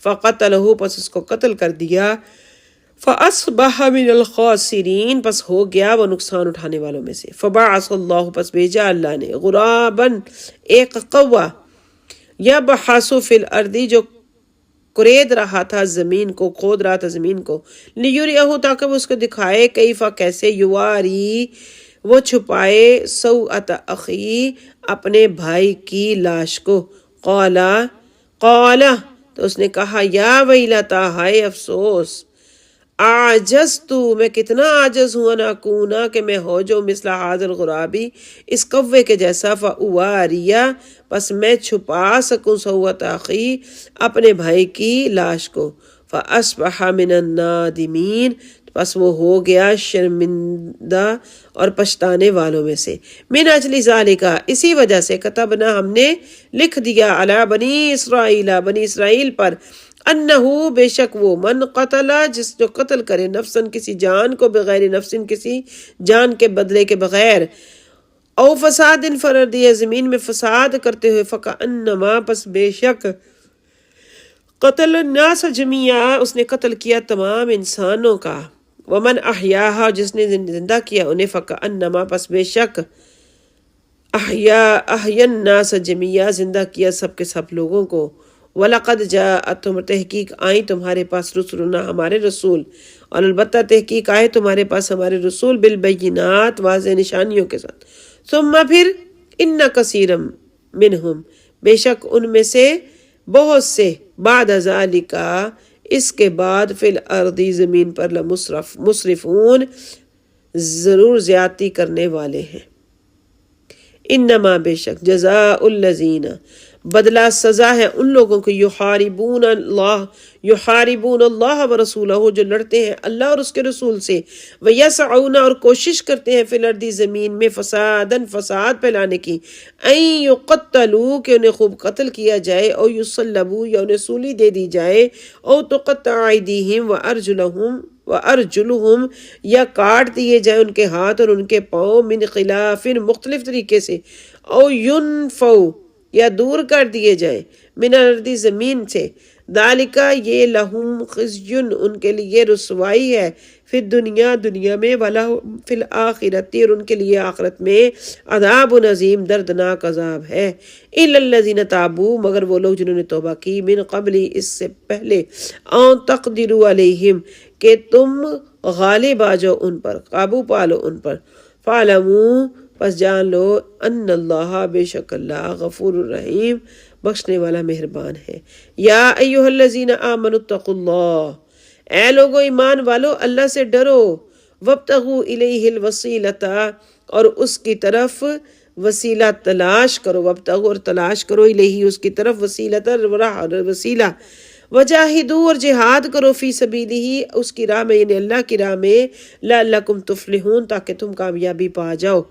فقتلہ پس اس کو قتل کر دیا، فاصبح من الخاسرین پس ہو گیا وہ نقصان اٹھانے والوں میں سے۔ فبعث اللہ پس بھیجا اللہ نے غراباً ایک قوہ، یبحث فی الارض جو کرید رہا تھا زمین کو، کھود رہا تھا زمین کو، لیریہ تاکہ وہ اس کو دکھائے، کیفا کیسے، یواری وہ چھپائے، سوءۃ اخی اپنے بھائی کی لاش کو، قال تو اس نے کہا، یا ویلتا ہائے افسوس، اعجزت میں کتنا عاجز ہوں، انا اکونا کہ میں ہو جو مثل ھذا الغرابی اس کوے کے جیسا، فاواریہ پس میں چھپا سکوں، سوءۃ اخی اپنے بھائی کی لاش کو، فاصبح من النادمین پس وہ ہو گیا شرمندہ اور پچھتانے والوں میں سے۔ من اجل ذالک اسی وجہ سے، کتبنا ہم نے لکھ دیا، علی بنی اسرائیل بنی اسرائیل پر، انہو بے شک وہ، من قتل جس جو قتل کرے، نفسن کسی جان کو، بغیر نفسن کسی جان کے بدلے کے بغیر، او فساد فرد یا زمین میں فساد کرتے ہوئے، فکأنما پس بے شک، قتل الناس جميعا اس نے قتل کیا تمام انسانوں کا، ومن احیاہا جس نے زندہ کیا انہیں، فکأنما پس بے شک، احیا الناس جميعا زندہ کیا سب کے سب لوگوں کو، وَلَقَدْ جَاءَتْهُمْ تحقیق آئیں تمہارے پاس رسولنا ہمارے رسول، اور البتہ تحقیق آئے تمہارے پاس ہمارے رسول، بالبینات واضح نشانیوں کے ساتھ، ثم پھر ان کثیرا منہم بے شک ان میں سے بہت سے، بعد ذالک اس کے بعد، فی الارض زمین پر، مسرفون ضرور زیادتی کرنے والے ہیں۔ انما بے شک، جزاء الذین بدلہ سزا ہے ان لوگوں کو، یحاربون اللہ ورسولہ جو لڑتے ہیں اللہ اور اس کے رسول سے، ویسعون اور کوشش کرتے ہیں، فی الارض زمین میں، فسادن فساد پھیلانے کی، ان یقتلوا کہ انہیں خوب قتل کیا جائے، او یصلبوا یا انہیں سولی دے دی جائے، او تقطع ایدیہم وارجلہم یا کاٹ دیے جائے ان کے ہاتھ اور ان کے پاؤں، من خلاف مختلف طریقے سے، او ینفوا یا دور کر دیے جائیں، من الارض زمین سے، ذالک یہ، لہم خزی ان کے لیے رسوائی ہے، فی دنیا دنیا میں، ولہم فی الآخرۃ اور ان کے لیے آخرت میں، عذاب عظیم دردناک عذاب ہے، الا الذین تابوا مگر وہ لوگ جنہوں نے توبہ کی، من قبل اس سے پہلے، ان تقدروا علیہم کہ تم غالب آ جاؤ ان پر، قابو پالو ان پر، فاعلموا پس جان لو، ان اللہ بے شک اللہ، غفور الرحیم بخشنے والا مہربان ہے۔ یا ایہا الذین آمنوا اتقوا اللہ اے لوگو ایمان والو اللہ سے ڈرو، وابتغوا الیہ الوسیلۃ اور اس کی طرف وسیلہ تلاش کرو، وابتغوا اور تلاش کرو، الیہ اس کی طرف، وسیلۃ وسیلہ، وجاہدوا اور جہاد کرو، فی سبیلہ اس کی راہ میں یعنی اللہ کی راہ میں، لعلکم تفلحون تاکہ تم کامیابی پا جاؤ۔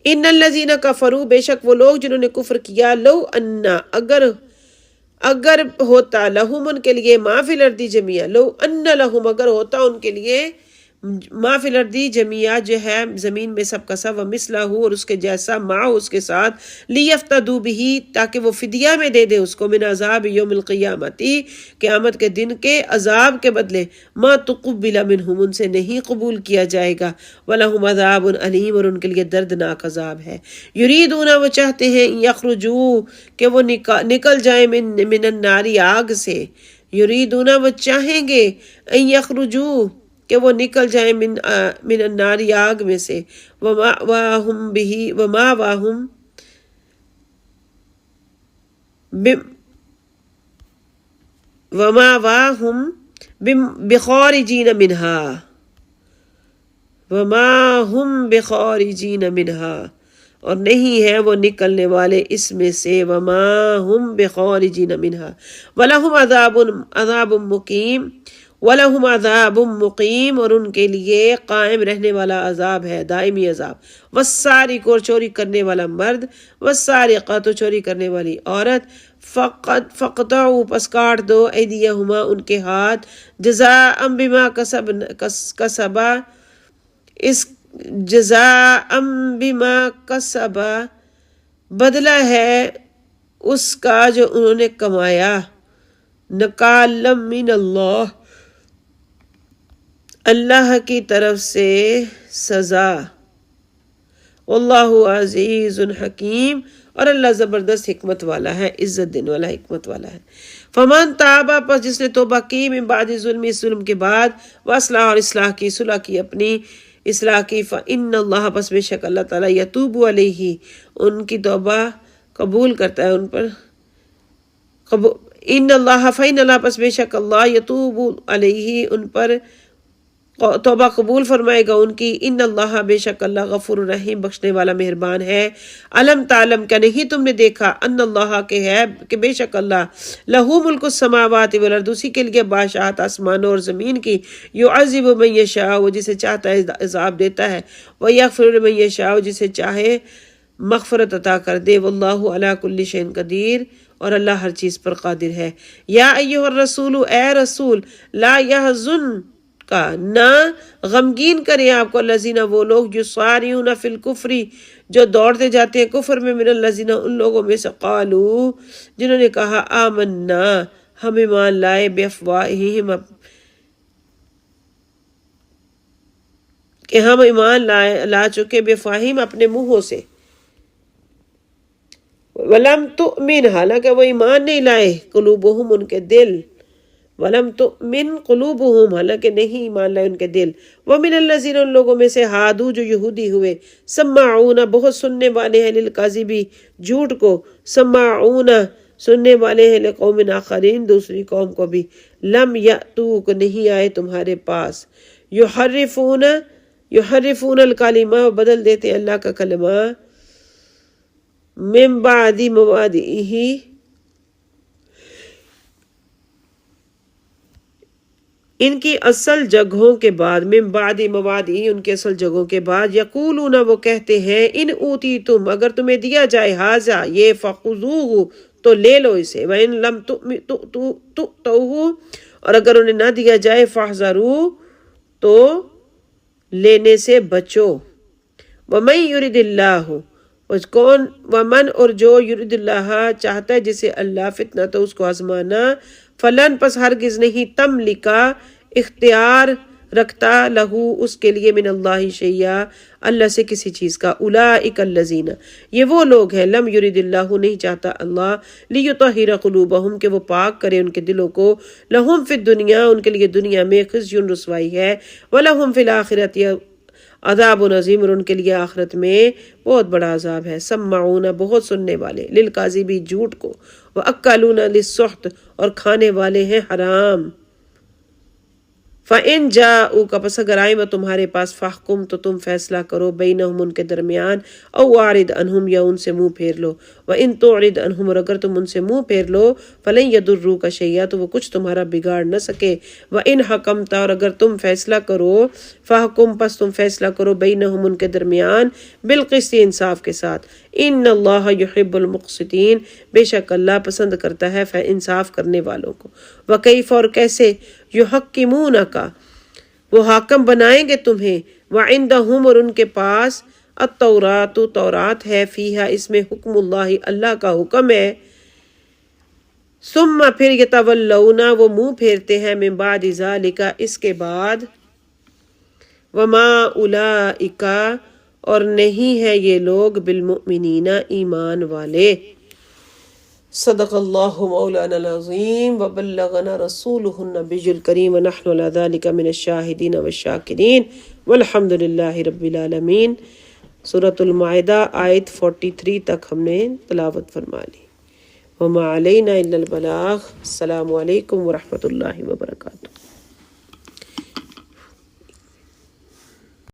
ان الذین کفروا بے شک وہ لوگ جنہوں نے کفر کیا، لو انا اگر ہوتا، لہم ان کے لیے، ما فی الارض جميعا لو ان لہم اگر ہوتا ان کے لیے، ما فی الارض جميعا جو ہے زمین میں سب کا سب، ومثلہ اور اس کے جیسا، معہ اس کے ساتھ، لیفتدوا بہ تاکہ وہ فدیہ میں دے دے اس کو، من عذاب یوم القیامت قیامت کے دن کے عذاب کے بدلے، ما تقبل منہم ان سے نہیں قبول کیا جائے گا، ولہم عذاب علیم اور ان کے لیے دردناک عذاب ہے۔ یریدون وہ چاہتے ہیں، یخرجوا کہ وہ نکل جائیں، من النار آگ سے، یریدون وہ چاہیں گے، ان یخرجوا کہ وہ نکل جائیں، من النار آگ میں سے، وما واہم بخارجین منہا، وما ہم بخارجین منہا اور نہیں ہے وہ نکلنے والے اس میں سے، وما ہم بخارجین منہا، ولہم عذاب مقیم وَلَهُمْ عَذَابٌ مُقِيمٌ، اور ان کے لیے قائم رہنے والا عذاب ہے، دائمی عذاب۔ وَالسَّارِقُ، اور چوری کرنے والا مرد، وَالسَّارِقَةُ، چوری کرنے والی عورت، فَقْطَعُوا، پس کاٹ دو، ایدیہما، ان کے ہاتھ، جزاء بما کسبا، اس جزاء بما کسبا، بدلہ ہے اس کا جو انہوں نے کمایا، نکالا من اللہ، اللہ کی طرف سے سزا، واللہ عزیز حکیم، اور اللہ زبردست حکمت والا ہے، عزت دینے والا، حکمت والا ہے۔ فمن تاب، پس جس نے توبہ کی، من بعد ظلم، اس ظلم کے بعد، واصلح، اور اصلاح کی، صلح کی، اپنی اصلاح کی، فإن اللہ، پس بے شک اللہ تعالیٰ، یتوب علیہ، ان کی توبہ قبول کرتا ہے، ان پر ان اللہ، فإن اللہ، پس بے شک اللہ، یتوب علیہ، ان پر توبہ قبول فرمائے گا ان کی، ان اللہ، بے شک اللہ، غفور الرحیم، بخشنے والا، مہربان ہے۔ علم تعلم، کیا نہیں تم نے دیکھا، ان اللہ، کے ہے کہ بے شک اللہ، لہو ملک السماوات والارض، اسی کے لیے بادشاہت آسمانوں اور زمین کی، یعذب من یشاء، وہ جسے چاہتا ہے عذاب دیتا ہے، ویغفر لمن یشاء، جسے چاہے مغفرت عطا کر دے، واللہ علی کل شیء قدیر، اور اللہ ہر چیز پر قادر ہے۔ یا ایھا الرسول، اے رسول، لا یحزن کا، نہ غمگین کریں آپ کو، الذین، وہ لوگ، یسارعون فی الکفر، جو دوڑتے جاتے ہیں کفر میں، من الذین، ان لوگوں میں سے، قالوا، جنہوں نے کہا، آمنا، ہم ایمان لائے، بافواہہم، کہ ہم ایمان لا چکے، بافواہہم، اپنے منہوں سے، ولم تؤمن، حالانکہ وہ ایمان نہیں لائے، قلوبہم، ان کے دل، ولم تؤمن قلوبہم، حالانکہ نہیں ایمان لائے ان کے دل، ومن الذین، ان لوگوں میں سے، ہادو، جو یہودی ہوئے، سماعون، بہت سننے والے ہیں، للکذب، جھوٹ کو، سماعون، سننے والے ہیں، لقوم آخرین، دوسری قوم کو بھی، لم یأتوک، نہیں آئے تمہارے پاس، یحرفون الکلمہ، بدل دیتے اللہ کا کلمہ، من بعد مواضعہ، ان کی اصل جگہوں کے بعد، من بعد مواضعہ، ان کے اصل جگہوں کے بعد، یقولون، وہ کہتے ہیں، ان اوتیتم، اگر تمہیں دیا جائے، ھذا، یہ، فخذوہ، تو لے لو اسے، وَإِن لَمْ تُؤْتُوہ، اور اگر انہیں نہ دیا جائے، فاحذروا، تو لینے سے بچو، وَمَن يُرِدِ اللَّهُ، ومن، اور جو، یرید اللہ، چاہتا ہے جسے اللہ، فتنہ، تو اس کو آزمانا، فلن، پس ہرگز نہیں، تملکا، اختیار رکھتا، لہو، اس کے لیے، من اللہ شیئا، اللہ سے کسی چیز کا، اولئک الذین، یہ وہ لوگ ہیں، لم یرید اللہ، نہیں چاہتا اللہ، لیطہر قلوبہم، کہ وہ پاک کرے ان کے دلوں کو، لہم فی الدنیا، ان کے لیے دنیا میں، خزی، رسوائی ہے، ولہم فی الآخرۃ عذاب عظیم، اور ان کے لیے آخرت میں بہت بڑا عذاب ہے۔ سمعون، بہت سننے والے، للکاذب، جھوٹ کو، واکلون للسحت، اور کھانے والے ہیں حرام۔ فَإِن جَاءُوكَ، پس اگر آئیں وہ تمہارے پاس، فاحکم، تو تم فیصلہ کرو، بینہم، ان کے درمیان، او اعرض عنہم، یا ان سے منہ پھیر لو، وَإِن تُعرض عنہم، اور اگر تم ان سے منہ پھیر لو، فَلَن يَضُرُّوكَ شَيْئًا، تو وہ کچھ تمہارا بگاڑ نہ سکے، وَإِن حَكَمْتَ، اور اگر تم فیصلہ کرو، فاحکم، پس تم فیصلہ کرو، بینہم، ان کے درمیان، بالقسط، انصاف کے ساتھ، ان اللہ یحب المقسطین، بے شک اللہ پسند کرتا ہے انصاف کرنے والوں کو۔ وکیف، اور کیسے، یحکمونک، وہ حاکم بنائیں گے تمہیں، وعندہم، اور ان کے پاس، التورات، تورات ہے، فیہا، اس میں، حکم اللہ، اللہ کا حکم ہے، ثم، پھر، یتولون، وہ منہ پھیرتے ہیں، من بعد ذالک، اس کے بعد، وما اولئک، اور نہیں ہے یہ لوگ، بالمؤمنین، ایمان والے۔ صدق اللہ مولانا العظیم، وبلغنا رسولہ النبی الکریم، ونحن علی ذلک من الشاہدین والشاکرین، والحمد للہ رب العالمین۔ سورۃ المائدہ آیت 43 تک ہم نے تلاوت فرما لی۔ وما علینا الا البلاغ۔ السلام علیکم ورحمۃ اللہ وبرکاتہ۔